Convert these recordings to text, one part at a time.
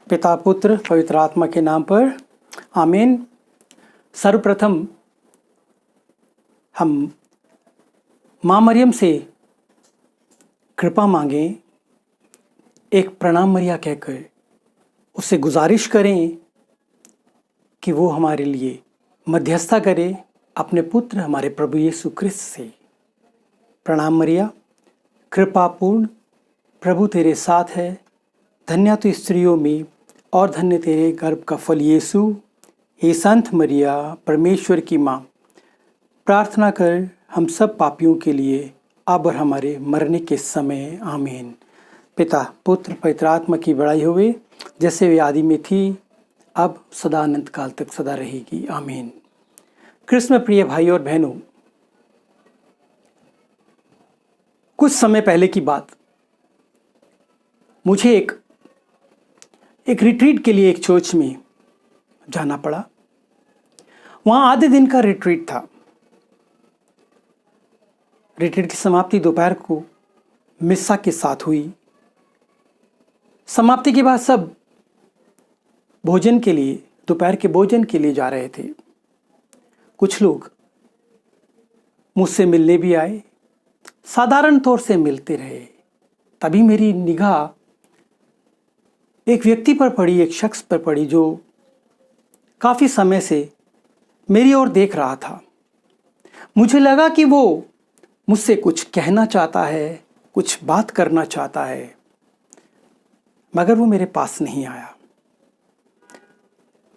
पिता पुत्र पवित्र आत्मा के नाम पर आमीन। सर्वप्रथम हम माँ मरियम से कृपा मांगें, एक प्रणाम मरिया कहकर उससे गुजारिश करें कि वो हमारे लिए मध्यस्थता करे अपने पुत्र हमारे प्रभु यीशु ख्रिस्त से। प्रणाम मरिया, कृपापूर्ण, प्रभु तेरे साथ है, धन्य तू स्त्रियों में और धन्य तेरे गर्भ का फल यीशु। हे संत मरिया, परमेश्वर की माँ, प्रार्थना कर हम सब पापियों के लिए अब और हमारे मरने के समय। आमीन। पिता पुत्र पवित्र आत्मा की बड़ाई होवे, जैसे वे आदि में थी, अब सदा अनंत काल तक सदा रहेगी। आमीन। कृष्ण में प्रिय भाई और बहनों, कुछ समय पहले की बात, मुझे एक रिट्रीट के लिए एक चर्च में जाना पड़ा। वहाँ आधे दिन का रिट्रीट था। रिट्रीट की समाप्ति दोपहर को मिस्सा के साथ हुई। समाप्ति के बाद सब भोजन के लिए, दोपहर के भोजन के लिए जा रहे थे। कुछ लोग मुझसे मिलने भी आए, साधारण तौर से मिलते रहे। तभी मेरी निगाह एक व्यक्ति पर पड़ी, एक शख्स पर पड़ी जो काफ़ी समय से मेरी ओर देख रहा था। मुझे लगा कि वो मुझसे कुछ कहना चाहता है, कुछ बात करना चाहता है, मगर वो मेरे पास नहीं आया।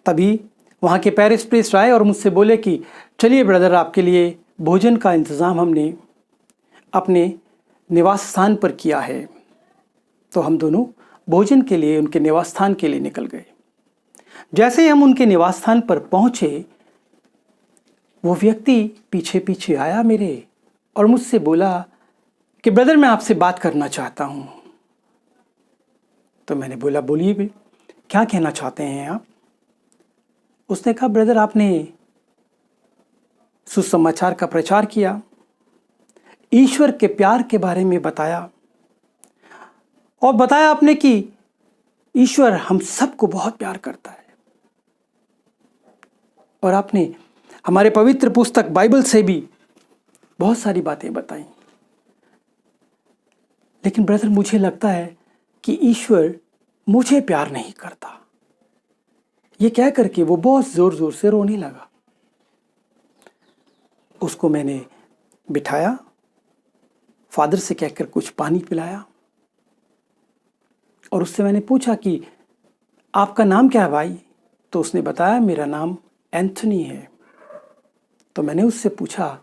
तभी वहाँ के पेरिस प्रीस्ट आए और मुझसे बोले कि चलिए ब्रदर, आपके लिए भोजन का इंतज़ाम हमने अपने निवास स्थान पर किया है। तो हम दोनों भोजन के लिए उनके निवास स्थान के लिए निकल गए। जैसे ही हम उनके निवास स्थान पर पहुंचे, वो व्यक्ति पीछे पीछे आया मेरे और मुझसे बोला कि ब्रदर, मैं आपसे बात करना चाहता हूं। तो मैंने बोला, बोलिए भी, क्या कहना चाहते हैं आप? उसने कहा, ब्रदर, आपने सुसमाचार का प्रचार किया, ईश्वर के प्यार के बारे में बताया और बताया आपने कि ईश्वर हम सबको बहुत प्यार करता है। और आपने हमारे पवित्र पुस्तक बाइबल से भी बहुत सारी बातें बताई। लेकिन ब्रदर, मुझे लगता है कि ईश्वर मुझे प्यार नहीं करता। ये कह करके वो बहुत जोर जोर से रोने लगा। उसको मैंने बिठाया, फादर से कहकर कुछ पानी पिलाया और उससे मैंने पूछा कि आपका नाम क्या है भाई? तो उसने बताया, मेरा नाम एंथनी है। तो मैंने उससे पूछा,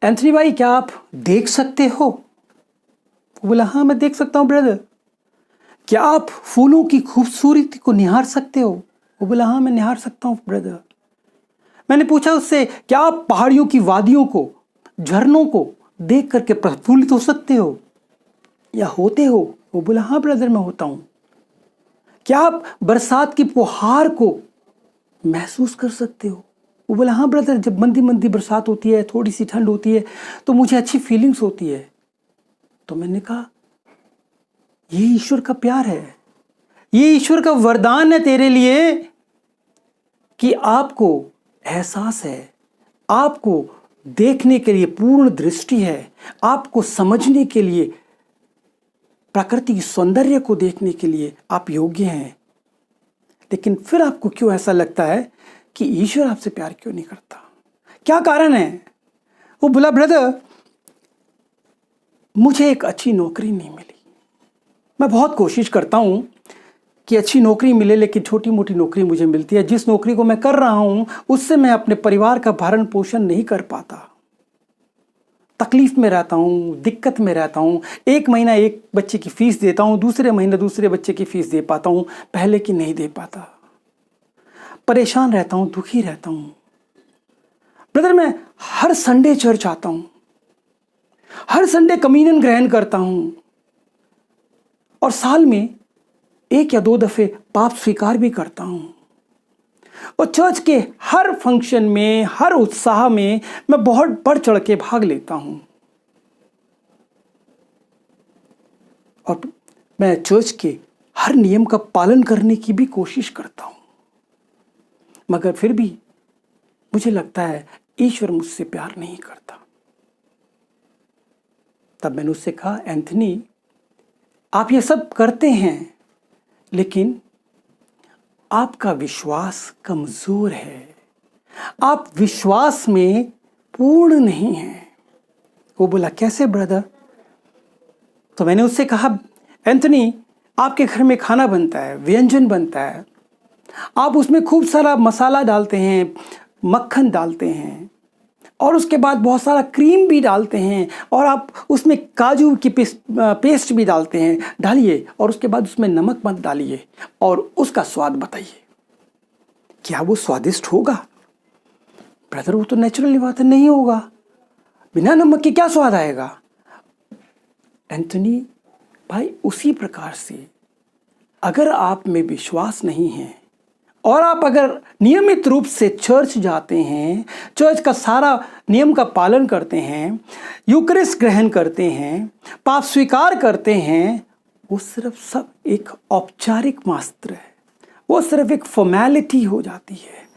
एंथनी भाई, क्या आप देख सकते हो? वो बोला, हाँ मैं देख सकता हूँ ब्रदर। क्या आप फूलों की खूबसूरती को निहार सकते हो? वो बोला, हाँ मैं निहार सकता हूँ ब्रदर। मैंने पूछा उससे, क्या आप पहाड़ियों की वादियों को, झरनों को देख करके प्रफुल्लित हो सकते हो या होते हो? वो बोला, हाँ ब्रदर मैं होता हूं। क्या आप बरसात की फुहार को महसूस कर सकते हो? वो बोला, हाँ ब्रदर, जब मंदी मंदी बरसात होती है, थोड़ी सी ठंड होती है, तो मुझे अच्छी फीलिंग्स होती है। तो मैंने कहा, ये ईश्वर का प्यार है, ये ईश्वर का वरदान है तेरे लिए कि आपको एहसास है, आपको देखने के लिए पूर्ण दृष्टि है, आपको समझने के लिए, प्रकृति की सौंदर्य को देखने के लिए आप योग्य हैं। लेकिन फिर आपको क्यों ऐसा लगता है कि ईश्वर आपसे प्यार क्यों नहीं करता? क्या कारण है? वो बोला, ब्रदर, मुझे एक अच्छी नौकरी नहीं मिली। मैं बहुत कोशिश करता हूं कि अच्छी नौकरी मिले, लेकिन छोटी मोटी नौकरी मुझे मिलती है। जिस नौकरी को मैं कर रहा हूं उससे मैं अपने परिवार का भरण पोषण नहीं कर पाता। तकलीफ में रहता हूँ, दिक्कत में रहता हूँ। एक महीना एक बच्चे की फीस देता हूँ, दूसरे महीने दूसरे बच्चे की फीस दे पाता हूँ, पहले की नहीं दे पाता। परेशान रहता हूँ, दुखी रहता हूँ। ब्रदर, मैं हर संडे चर्च आता हूँ, हर संडे कम्युनियन ग्रहण करता हूँ और साल में 1 या 2 दफे पाप स्वीकार भी करता हूँ। और चर्च के हर फंक्शन में, हर उत्साह में मैं बहुत बढ़ चढ़ के भाग लेता हूं। और मैं चर्च के हर नियम का पालन करने की भी कोशिश करता हूं, मगर फिर भी मुझे लगता है ईश्वर मुझसे प्यार नहीं करता। तब मैंने उससे कहा, एंथनी, आप ये सब करते हैं, लेकिन आपका विश्वास कमजोर है, आप विश्वास में पूर्ण नहीं हैं। वो बोला, कैसे ब्रदर? तो मैंने उससे कहा, एंथनी, आपके घर में खाना बनता है, व्यंजन बनता है, आप उसमें खूब सारा मसाला डालते हैं, मक्खन डालते हैं, और उसके बाद बहुत सारा क्रीम भी डालते हैं, और आप उसमें काजू की पेस्ट भी डालते हैं। डालिए, और उसके बाद उसमें नमक मत डालिए, और उसका स्वाद बताइए, क्या वो स्वादिष्ट होगा? ब्रदर, वो तो नेचुरली बात है, नहीं होगा। बिना नमक के क्या स्वाद आएगा? एंथनी भाई, उसी प्रकार से अगर आप में विश्वास नहीं है, और आप अगर नियमित रूप से चर्च जाते हैं, चर्च का सारा नियम का पालन करते हैं, यूकरिस्ट ग्रहण करते हैं, पाप स्वीकार करते हैं, वो सिर्फ सब एक औपचारिक मात्र है, वो सिर्फ एक फॉर्मेलिटी हो जाती है।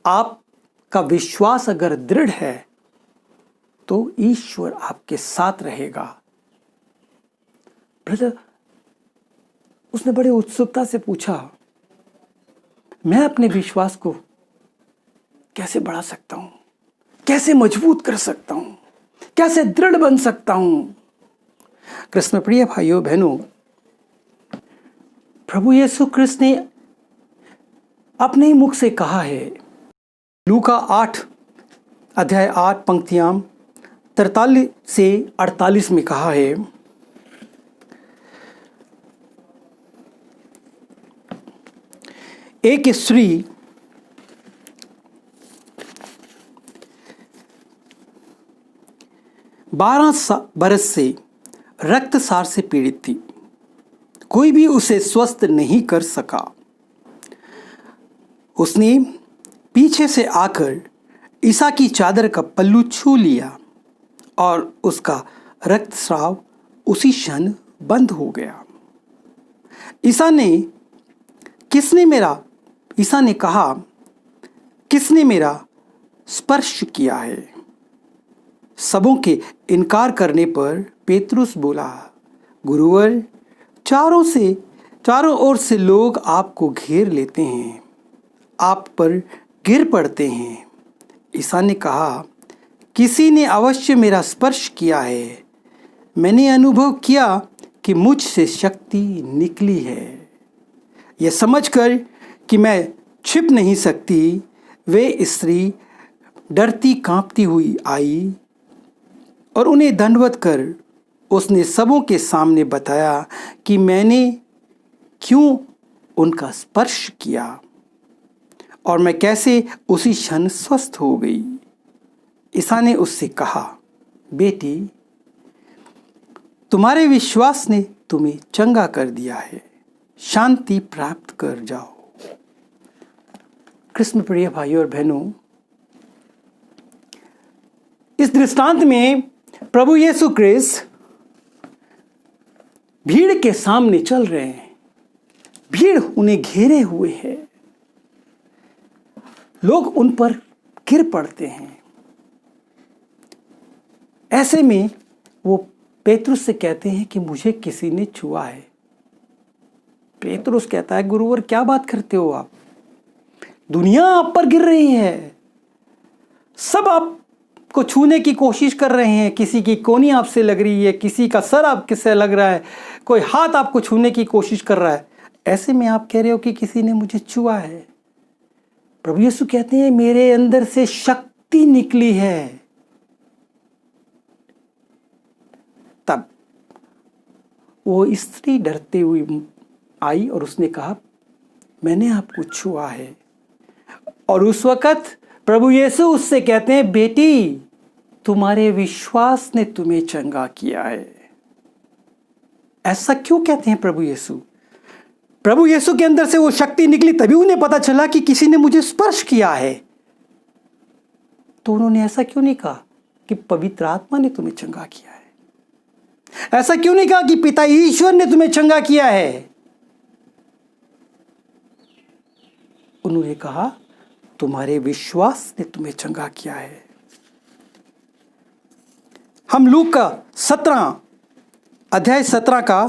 आपका विश्वास अगर दृढ़ है तो ईश्वर आपके साथ रहेगा। ब्रदर, उसने बड़ी उत्सुकता से पूछा, मैं अपने विश्वास को कैसे बढ़ा सकता हूं, कैसे मजबूत कर सकता हूं, कैसे दृढ़ बन सकता हूं? कृष्ण प्रिय भाइयों बहनों, प्रभु यीशु कृष्ण ने अपने ही मुख से कहा है, लूका 8 अध्याय 8 पंक्तियां 43 से 48 में कहा है, एक स्त्री 12 बरस से रक्तस्राव से पीड़ित थी, कोई भी उसे स्वस्थ नहीं कर सका। उसने पीछे से आकर ईसा की चादर का पल्लू छू लिया और उसका रक्तस्राव उसी क्षण बंद हो गया। ईसा ने कहा, किसने मेरा स्पर्श किया है? सबों के इनकार करने पर पेतरुस बोला, गुरुवर, चारों ओर से लोग आपको घेर लेते हैं, आप पर गिर पड़ते हैं। ईसा ने कहा, किसी ने अवश्य मेरा स्पर्श किया है, मैंने अनुभव किया कि मुझ से शक्ति निकली है। यह समझकर कि मैं छिप नहीं सकती, वे स्त्री डरती कांपती हुई आई और उन्हें दंडवत कर उसने सबों के सामने बताया कि मैंने क्यों उनका स्पर्श किया और मैं कैसे उसी क्षण स्वस्थ हो गई। ईसा ने उससे कहा, बेटी, तुम्हारे विश्वास ने तुम्हें चंगा कर दिया है, शांति प्राप्त कर जाओ। कृष्ण प्रिय भाइयों और बहनों, इस दृष्टांत में प्रभु यीशु क्रिस्त भीड़ के सामने चल रहे हैं, भीड़ उन्हें घेरे हुए है, लोग उन पर गिर पड़ते हैं। ऐसे में वो पेतरुस से कहते हैं कि मुझे किसी ने छुआ है। पेतरुस कहता है, गुरुवर, क्या बात करते हो आप? दुनिया आप पर गिर रही है, सब आपको छूने की कोशिश कर रहे हैं, किसी की कोनी आपसे लग रही है, किसी का सर आपसे लग रहा है, कोई हाथ आपको छूने की कोशिश कर रहा है, ऐसे में आप कह रहे हो कि किसी ने मुझे छुआ है। प्रभु यीशु कहते हैं, मेरे अंदर से शक्ति निकली है। तब वो स्त्री डरती हुई आई और उसने कहा, मैंने आपको छुआ है। और उस वक्त प्रभु यीशु उससे कहते हैं, बेटी, तुम्हारे विश्वास ने तुम्हें चंगा किया है। ऐसा क्यों कहते हैं प्रभु यीशु? प्रभु यीशु के अंदर से वो शक्ति निकली, तभी उन्हें पता चला कि किसी ने मुझे स्पर्श किया है। तो उन्होंने ऐसा क्यों नहीं कहा कि पवित्र आत्मा ने तुम्हें चंगा किया है? ऐसा क्यों नहीं कहा कि पिता ईश्वर ने तुम्हें चंगा किया है? उन्होंने कहा, तुम्हारे विश्वास ने तुम्हें चंगा किया है। हम लूक का 17 का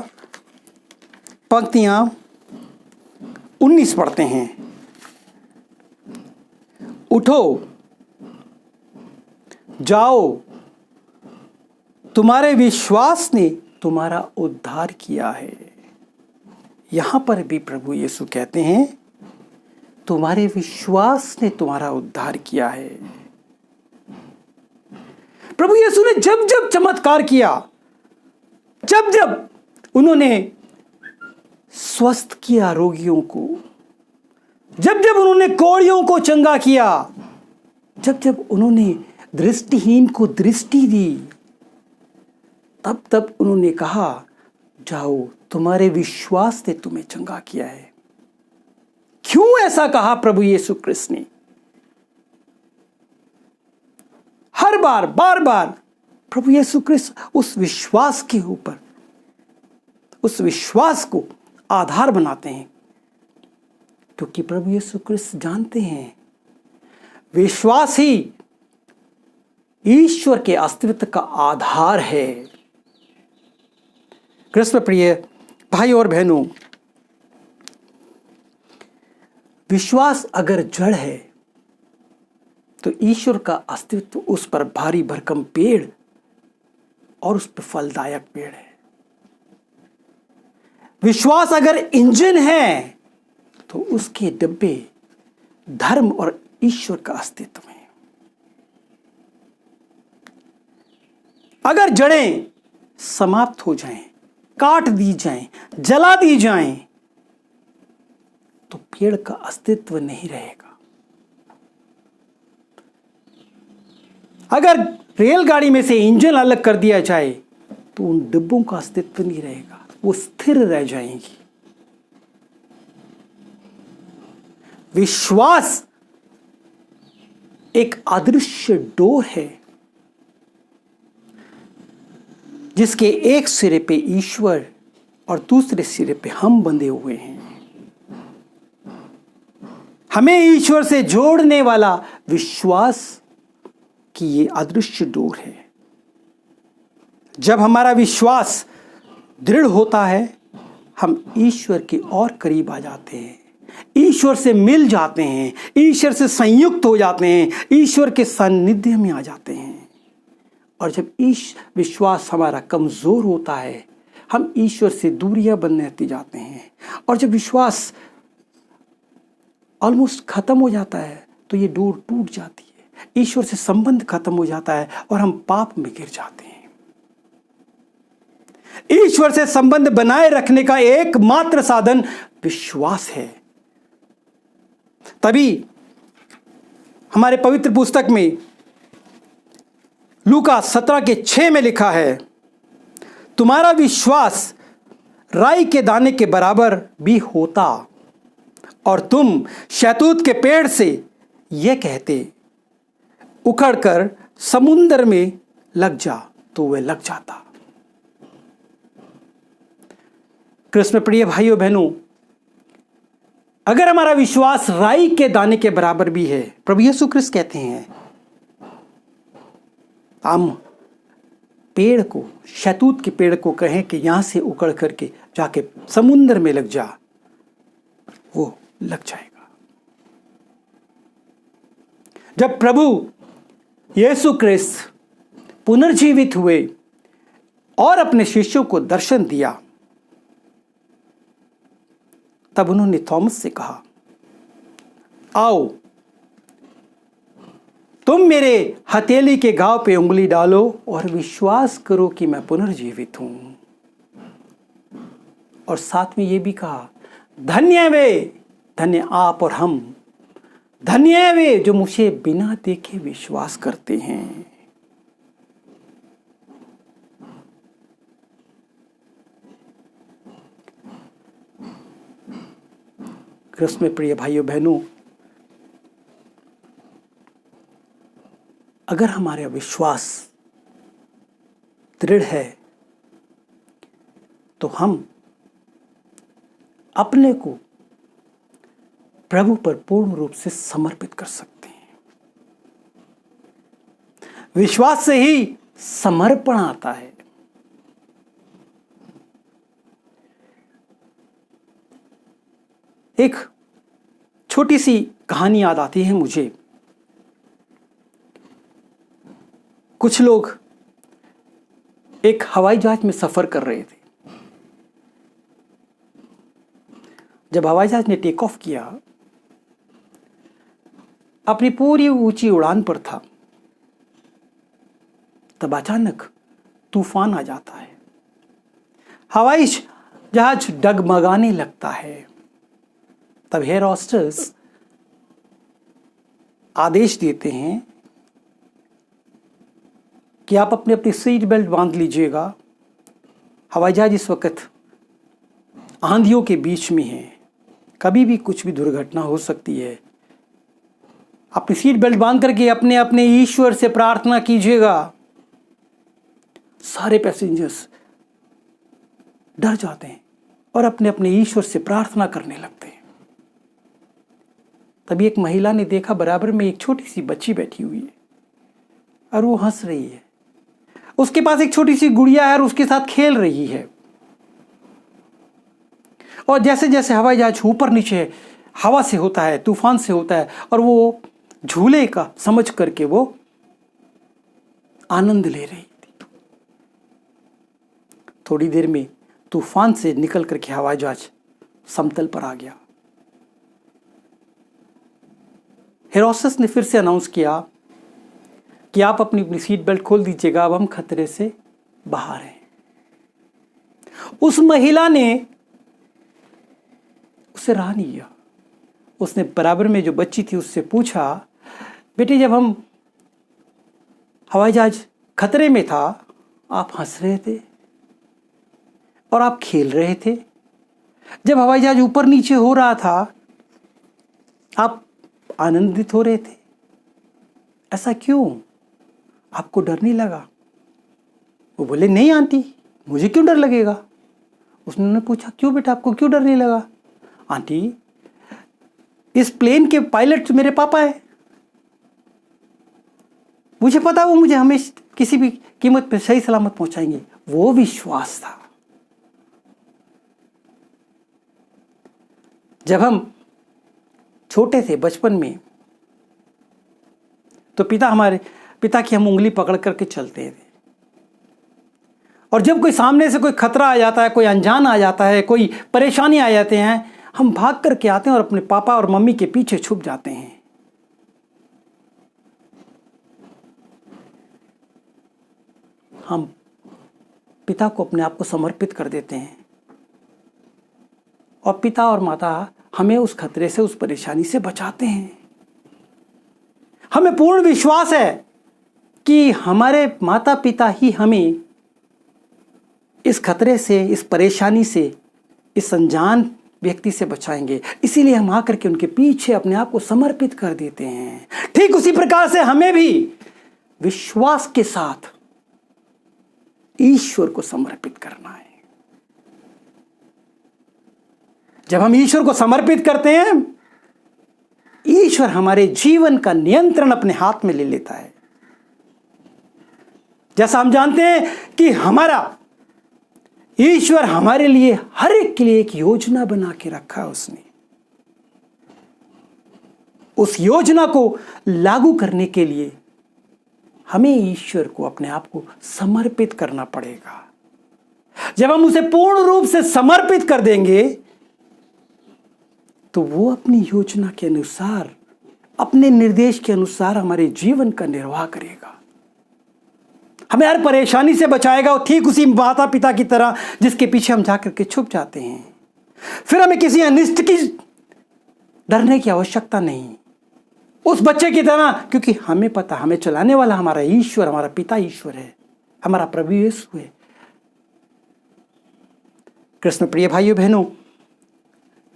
पंक्तियां 19 पढ़ते हैं। उठो, जाओ, तुम्हारे विश्वास ने तुम्हारा उद्धार किया है। यहां पर भी प्रभु यीशु कहते हैं, तुम्हारे विश्वास ने तुम्हारा उद्धार किया है। प्रभु यीशु ने जब जब चमत्कार किया, जब जब उन्होंने स्वस्थ किया रोगियों को, जब जब उन्होंने कोढ़ियों को चंगा किया, जब जब उन्होंने दृष्टिहीन को दृष्टि दी, तब तब उन्होंने कहा, जाओ, तुम्हारे विश्वास ने तुम्हें चंगा किया है। क्यों ऐसा कहा प्रभु यीशु क्रिस्त ने? हर बार, बार बार प्रभु यीशु क्रिस्त उस विश्वास के ऊपर, उस विश्वास को आधार बनाते हैं, क्योंकि प्रभु यीशु क्रिस्त जानते हैं विश्वास ही ईश्वर के अस्तित्व का आधार है। कृष्ण प्रिय भाई और बहनों, विश्वास अगर जड़ है तो ईश्वर का अस्तित्व उस पर भारी भरकम पेड़ और उस पर फलदायक पेड़ है। विश्वास अगर इंजन है तो उसके डिब्बे धर्म और ईश्वर का अस्तित्व है। अगर जड़ें समाप्त हो जाएं, काट दी जाएं, जला दी जाएं, तो पेड़ का अस्तित्व नहीं रहेगा। अगर रेलगाड़ी में से इंजन अलग कर दिया जाए तो उन डिब्बों का अस्तित्व नहीं रहेगा, वो स्थिर रह जाएंगी। विश्वास एक अदृश्य डोर है जिसके एक सिरे पे ईश्वर और दूसरे सिरे पे हम बंधे हुए हैं। हमें ईश्वर से जोड़ने वाला विश्वास की ये अदृश्य डोर है। जब हमारा विश्वास दृढ़ होता है, हम ईश्वर के और करीब आ जाते हैं, ईश्वर से मिल जाते हैं, ईश्वर से संयुक्त हो जाते हैं, ईश्वर के सानिध्य में आ जाते हैं। और जब विश्वास हमारा कमजोर होता है, हम ईश्वर से दूरियां बनती जाते हैं। और जब विश्वास ऑलमोस्ट खत्म हो जाता है तो ये डोर टूट जाती है, ईश्वर से संबंध खत्म हो जाता है और हम पाप में गिर जाते हैं। ईश्वर से संबंध बनाए रखने का एकमात्र साधन विश्वास है। तभी हमारे पवित्र पुस्तक में लूका 17:6 में लिखा है, तुम्हारा विश्वास राई के दाने के बराबर भी होता और तुम शहतूत के पेड़ से यह कहते, उखड़कर समुद्र में लग जा, तो वह लग जाता। कृष्ण प्रिय भाइयों बहनों, अगर हमारा विश्वास राई के दाने के बराबर भी है, प्रभु यीशु क्रिस्त कहते हैं, हम पेड़ को, शहतूत के पेड़ को कहें कि यहां से उखड़ करके जाके समुद्र में लग जा, वो लग जाएगा। जब प्रभु यीशु क्रिस्त पुनर्जीवित हुए और अपने शिष्यों को दर्शन दिया, तब उन्होंने थॉमस से कहा, आओ, तुम मेरे हथेली के घाव पे उंगली डालो और विश्वास करो कि मैं पुनर्जीवित हूं। और साथ में यह भी कहा, धन्य वे, धन्य आप और हम, धन्य वे जो मुझे बिना देखे विश्वास करते हैं। कृष्ण में प्रिय भाइयों बहनों, अगर हमारा विश्वास दृढ़ है तो हम अपने को प्रभु पर पूर्ण रूप से समर्पित कर सकते हैं। विश्वास से ही समर्पण आता है। एक छोटी सी कहानी याद आती है मुझे। कुछ लोग एक हवाई जहाज में सफर कर रहे थे। जब हवाई जहाज ने टेक ऑफ किया, अपनी पूरी ऊंची उड़ान पर था, तब अचानक तूफान आ जाता है। हवाई जहाज डगमगाने लगता है। तब एयर होस्टेस आदेश देते हैं कि आप अपनी अपनी सीट बेल्ट बांध लीजिएगा। हवाई जहाज इस वक्त आंधियों के बीच में है, कभी भी कुछ भी दुर्घटना हो सकती है। अपनी सीट बेल्ट बांध करके अपने अपने ईश्वर से प्रार्थना कीजिएगा। सारे पैसेंजर्स डर जाते हैं और अपने अपने ईश्वर से प्रार्थना करने लगते हैं। तभी एक महिला ने देखा बराबर में एक छोटी सी बच्ची बैठी हुई है और वो हंस रही है। उसके पास एक छोटी सी गुड़िया है और उसके साथ खेल रही है। और जैसे जैसे हवाई जहाज ऊपर नीचे हवा से होता है, तूफान से होता है, और वो झूले का समझ करके वो आनंद ले रही थी। थोड़ी देर में तूफान से निकल करके हवाई जहाज समतल पर आ गया। हेरोसेस ने फिर से अनाउंस किया कि आप अपनी अपनी सीट बेल्ट खोल दीजिएगा, अब हम खतरे से बाहर हैं। उस महिला ने उसे राह नहीं किया। उसने बराबर में जो बच्ची थी उससे पूछा, बेटी जब हम हवाई जहाज खतरे में था, आप हंस रहे थे और आप खेल रहे थे। जब हवाई जहाज ऊपर नीचे हो रहा था, आप आनंदित हो रहे थे। ऐसा क्यों? आपको डर नहीं लगा? वो बोले, नहीं आंटी, मुझे क्यों डर लगेगा। उसने पूछा, क्यों बेटा, आपको क्यों डर नहीं लगा? आंटी, इस प्लेन के पायलट तो मेरे पापा है, मुझे पता वो मुझे हमेशा किसी भी कीमत पर सही सलामत पहुंचाएंगे। वो विश्वास था। जब हम छोटे थे बचपन में, तो हमारे पिता की हम उंगली पकड़ करके चलते थे। और जब कोई सामने से कोई खतरा आ जाता है, कोई अनजान आ जाता है, कोई परेशानी आ जाते हैं, हम भाग करके आते हैं और अपने पापा और मम्मी के पीछे छुप जाते हैं। हम पिता को अपने आप को समर्पित कर देते हैं और पिता और माता हमें उस खतरे से, उस परेशानी से बचाते हैं। हमें पूर्ण विश्वास है कि हमारे माता पिता ही हमें इस खतरे से, इस परेशानी से, इस अनजान व्यक्ति से बचाएंगे। इसीलिए हम आकर के उनके पीछे अपने आप को समर्पित कर देते हैं। ठीक उसी प्रकार से हमें भी विश्वास के साथ ईश्वर को समर्पित करना है। जब हम ईश्वर को समर्पित करते हैं, ईश्वर हमारे जीवन का नियंत्रण अपने हाथ में ले लेता है। जैसा हम जानते हैं कि हमारा ईश्वर हमारे लिए, हर एक के लिए एक योजना बना के रखा है उसने। उस योजना को लागू करने के लिए हमें ईश्वर को, अपने आप को समर्पित करना पड़ेगा। जब हम उसे पूर्ण रूप से समर्पित कर देंगे, तो वो अपनी योजना के अनुसार, अपने निर्देश के अनुसार हमारे जीवन का निर्वाह करेगा, हमें हर परेशानी से बचाएगा। और ठीक उसी माता पिता की तरह जिसके पीछे हम जाकर के छुप जाते हैं, फिर हमें किसी अनिष्ट की डरने की आवश्यकता नहीं, उस बच्चे की तरह, क्योंकि हमें पता, हमें चलाने वाला हमारा ईश्वर, हमारा पिता ईश्वर है, हमारा प्रभु यीशु है। कृष्ण प्रिय भाइयों बहनों,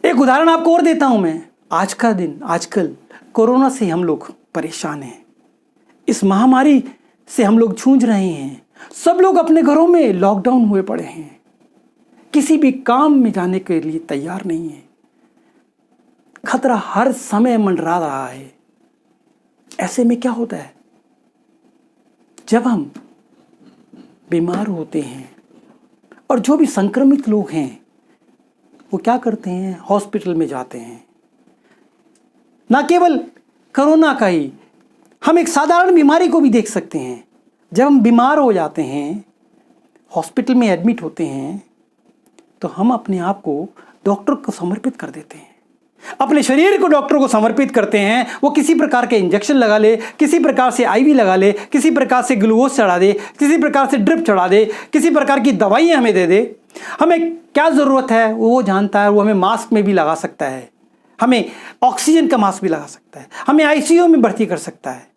एक उदाहरण आपको और देता हूं मैं। आज का दिन, आजकल कोरोना से हम लोग परेशान हैं, इस महामारी से हम लोग जूझ रहे हैं। सब लोग अपने घरों में लॉकडाउन हुए पड़े हैं, किसी भी काम में जाने के लिए तैयार नहीं है। खतरा हर समय मंडरा रहा है। ऐसे में क्या होता है, जब हम बीमार होते हैं और जो भी संक्रमित लोग हैं वो क्या करते हैं, हॉस्पिटल में जाते हैं। ना केवल कोरोना का ही, हम एक साधारण बीमारी को भी देख सकते हैं। जब हम बीमार हो जाते हैं, हॉस्पिटल में एडमिट होते हैं, तो हम अपने आप को डॉक्टर को समर्पित कर देते हैं, अपने शरीर को डॉक्टर को समर्पित करते हैं। वो किसी प्रकार के इंजेक्शन लगा ले, किसी प्रकार से आईवी लगा ले, किसी प्रकार से ग्लूकोज चढ़ा दे, किसी प्रकार से ड्रिप चढ़ा दे, किसी प्रकार की दवाइयाँ हमें दे दे। हमें क्या ज़रूरत है वो जानता है। वो हमें मास्क में भी लगा सकता है, हमें ऑक्सीजन का मास्क भी लगा सकता है, हमें आईसीयू में भर्ती कर सकता है,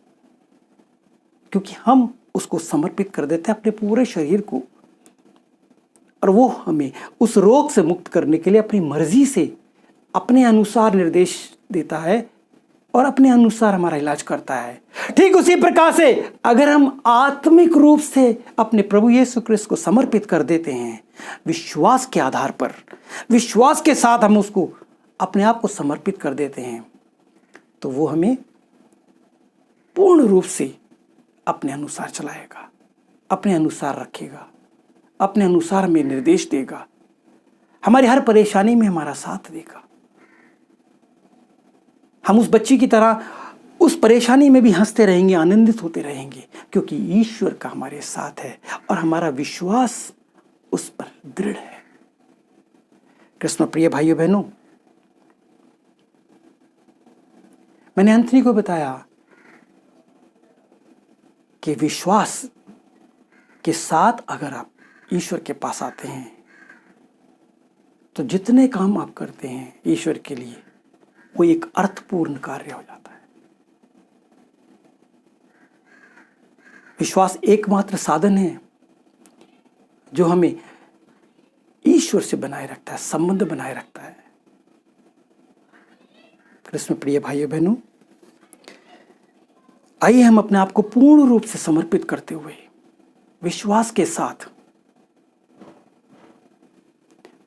क्योंकि हम उसको समर्पित कर देते हैं अपने पूरे शरीर को। और वो हमें उस रोग से मुक्त करने के लिए अपनी मर्जी से अपने अनुसार निर्देश देता है और अपने अनुसार हमारा इलाज करता है। ठीक उसी प्रकार से अगर हम आत्मिक रूप से अपने प्रभु यीशु क्रिस्त को समर्पित कर देते हैं, विश्वास के आधार पर, विश्वास के साथ हम उसको अपने आप को समर्पित कर देते हैं, तो वो हमें पूर्ण रूप से अपने अनुसार चलाएगा, अपने अनुसार रखेगा, अपने अनुसार हमें निर्देश देगा, हमारी हर परेशानी में हमारा साथ देगा। हम उस बच्ची की तरह उस परेशानी में भी हंसते रहेंगे, आनंदित होते रहेंगे, क्योंकि ईश्वर का हमारे साथ है और हमारा विश्वास उस पर दृढ़ है। कृष्ण प्रिय भाइयों बहनों, मैंने एंथनी को बताया कि विश्वास के साथ अगर आप ईश्वर के पास आते हैं तो जितने काम आप करते हैं ईश्वर के लिए, वो एक अर्थपूर्ण कार्य हो जाता है। विश्वास एकमात्र साधन है जो हमें ईश्वर से बनाए रखता है, संबंध बनाए रखता है। कृष्ण प्रिय भाइयों बहनों, आइए हम अपने आप को पूर्ण रूप से समर्पित करते हुए विश्वास के साथ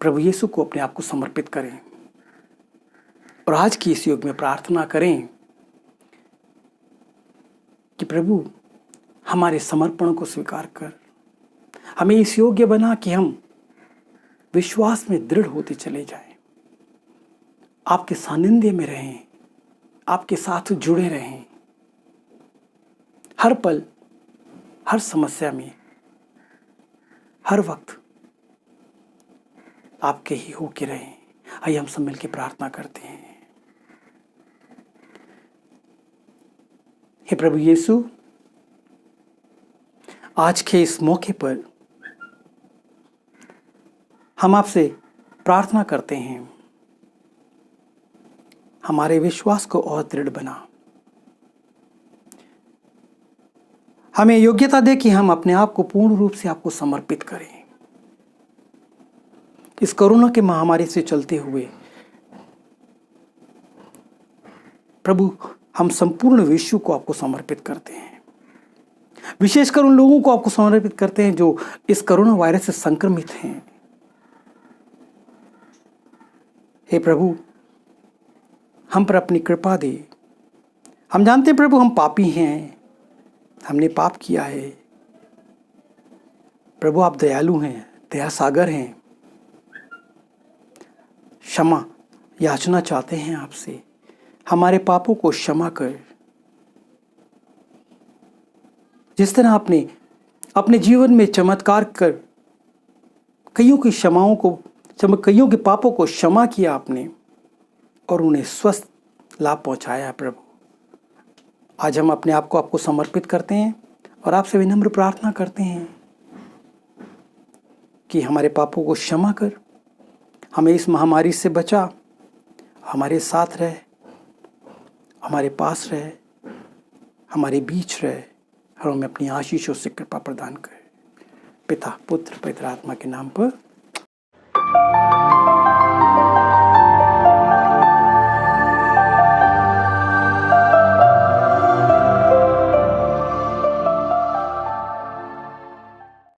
प्रभु यीशु को अपने आप को समर्पित करें और आज की इस युग में प्रार्थना करें कि प्रभु हमारे समर्पण को स्वीकार कर हमें इस योग्य बना कि हम विश्वास में दृढ़ होते चले जाएं, आपके सानिध्य में रहें, आपके साथ जुड़े रहें, हर पल, हर समस्या में, हर वक्त आपके ही होके रहें। आइए हम सब मिलकर प्रार्थना करते हैं। हे प्रभु यीशु, आज के इस मौके पर हम आपसे प्रार्थना करते हैं, हमारे विश्वास को और दृढ़ बना, हमें योग्यता दे कि हम अपने आप को पूर्ण रूप से आपको समर्पित करें। इस कोरोना के महामारी से चलते हुए प्रभु हम संपूर्ण विश्व को आपको समर्पित करते हैं, विशेषकर उन लोगों को आपको समर्पित करते हैं जो इस कोरोना वायरस से संक्रमित हैं। हे प्रभु, हम पर अपनी कृपा दे। हम जानते हैं प्रभु हम पापी हैं, हमने पाप किया है। प्रभु आप दयालु हैं, दया सागर हैं, क्षमा याचना चाहते हैं आपसे, हमारे पापों को क्षमा कर। जिस तरह आपने अपने जीवन में चमत्कार कर कईयों की क्षमाओं को, कईयों के पापों को क्षमा किया आपने और उन्हें स्वस्थ लाभ पहुंचाया। प्रभु आज हम अपने आप को आपको समर्पित करते हैं और आपसे विनम्र प्रार्थना करते हैं कि हमारे पापों को क्षमा कर, हमें इस महामारी से बचा, हमारे साथ रहे, हमारे पास रहे, हमारे बीच रहे और हमें अपनी आशीषों से कृपा प्रदान करे। पिता, पुत्र, पवित्र आत्मा के नाम पर